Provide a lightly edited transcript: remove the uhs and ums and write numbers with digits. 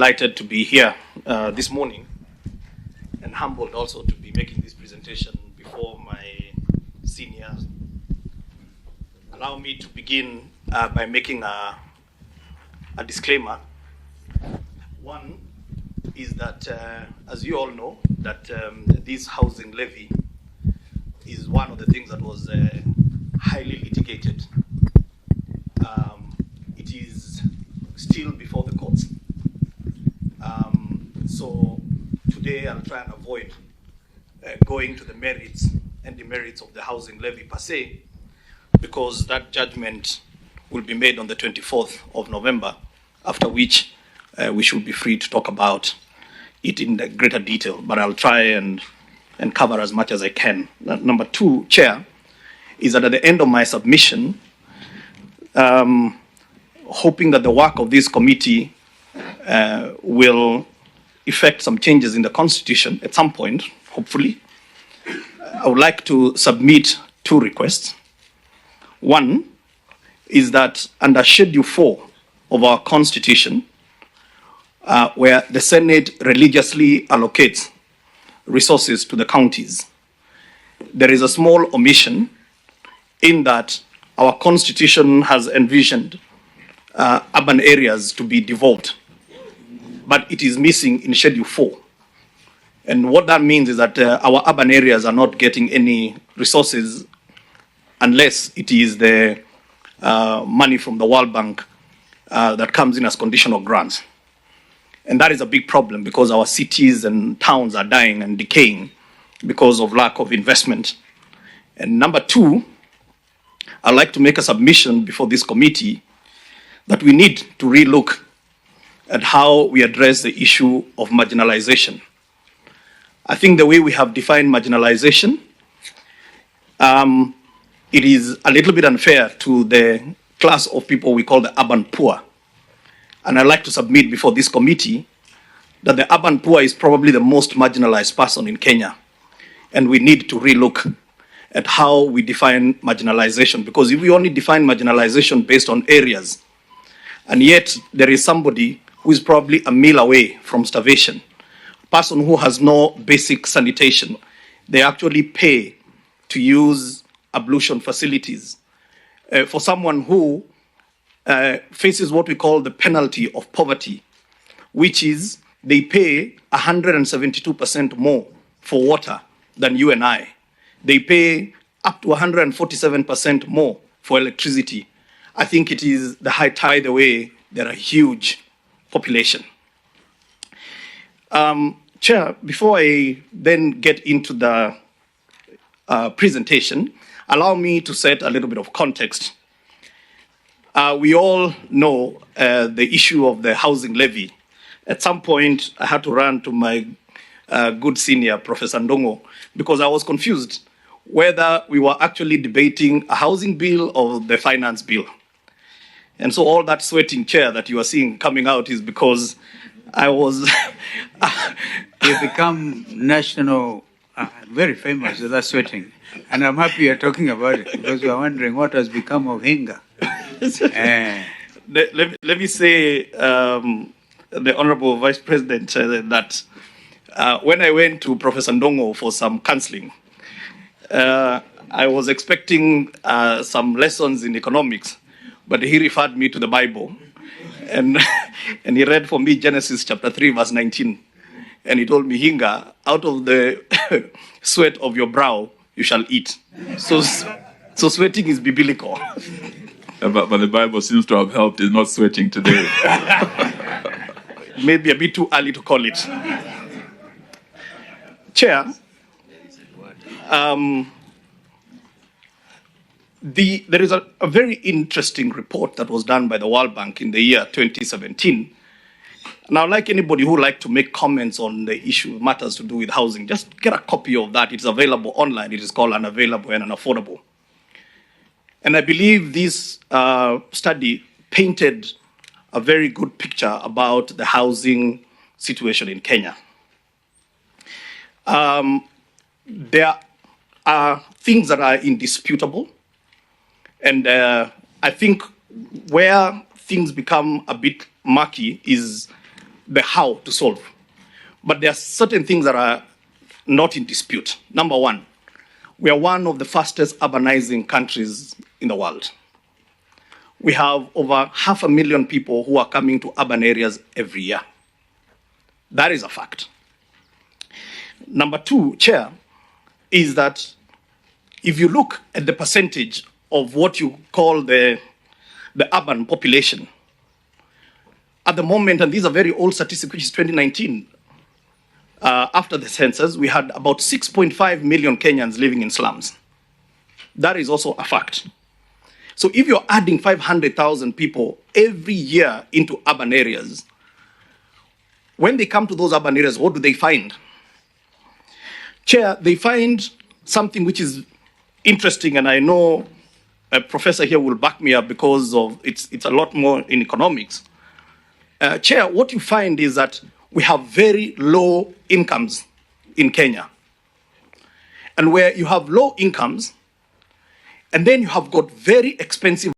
Delighted to be here this morning and humbled also to be making this presentation before my seniors. Allow me to begin by making a disclaimer. One is that, as you all know, that this housing levy is one of the things that was highly litigated. It is still before the courts. So today I'll try and avoid going to the merits and demerits of the housing levy per se, because that judgment will be made on the 24th of November, after which we should be free to talk about it in greater detail. But I'll try and cover as much as I can. Number two, Chair, is that at the end of my submission, hoping that the work of this committee will effect some changes in the Constitution at some point, hopefully, I would like to submit two requests. One is that under Schedule 4 of our Constitution, where the Senate religiously allocates resources to the counties, there is a small omission in that our Constitution has envisioned urban areas to be devolved, but it is missing in Schedule 4. And what that means is that our urban areas are not getting any resources unless it is the money from the World Bank that comes in as conditional grants. And that is a big problem because our cities and towns are dying and decaying because of lack of investment. And number two, I'd like to make a submission before this committee that we need to relook at how we address the issue of marginalization. I think the way we have defined marginalization, it is a little bit unfair to the class of people we call the urban poor. And I'd like to submit before this committee that the urban poor is probably the most marginalized person in Kenya. And we need to relook at how we define marginalization, because if we only define marginalization based on areas, and yet there is somebody who is probably a meal away from starvation, a person who has no basic sanitation, they actually pay to use ablution facilities. For someone who faces what we call the penalty of poverty, which is they pay 172% more for water than you and I. They pay up to 147% more for electricity. I think it is the high tide away. There are huge population. Chair, before I then get into the presentation, allow me to set a little bit of context. We all know the issue of the housing levy. At some point, I had to run to my good senior, Professor Ndongo, because I was confused whether we were actually debating a housing bill or the finance bill. And so all that sweating, Chair, that you are seeing coming out is because I was... You've become national, very famous with that sweating. And I'm happy you're talking about it because we're wondering what has become of Hinga. Let me say, the Honorable Vice President, that when I went to Professor Ndongo for some counseling, I was expecting some lessons in economics, but he referred me to the Bible. And he read for me Genesis chapter 3, verse 19. And he told me, Hinga, out of the sweat of your brow, you shall eat. So sweating is biblical. But the Bible seems to have helped in not sweating today. Maybe a bit too early to call it. Chair, there is a very interesting report that was done by the World Bank in the year 2017. Now, like anybody who would like to make comments on the issue, matters to do with housing, just get a copy of that. It's available online. It is called Unavailable and Unaffordable. And I believe this study painted a very good picture about the housing situation in Kenya. There are things that are indisputable. And I think where things become a bit murky is the how to solve. But there are certain things that are not in dispute. Number one, we are one of the fastest urbanizing countries in the world. We have over 500,000 people who are coming to urban areas every year. That is a fact. Number two, Chair, is that if you look at the percentage of what you call the urban population, at the moment, and these are very old statistics, which is 2019, after the census, we had about 6.5 million Kenyans living in slums. That is also a fact. So if you're adding 500,000 people every year into urban areas, when they come to those urban areas, what do they find? Chair, they find something which is interesting, and I know a professor here will back me up because of it's a lot more in economics. Chair, what you find is that we have very low incomes in Kenya. And where you have low incomes, and then you have got very expensive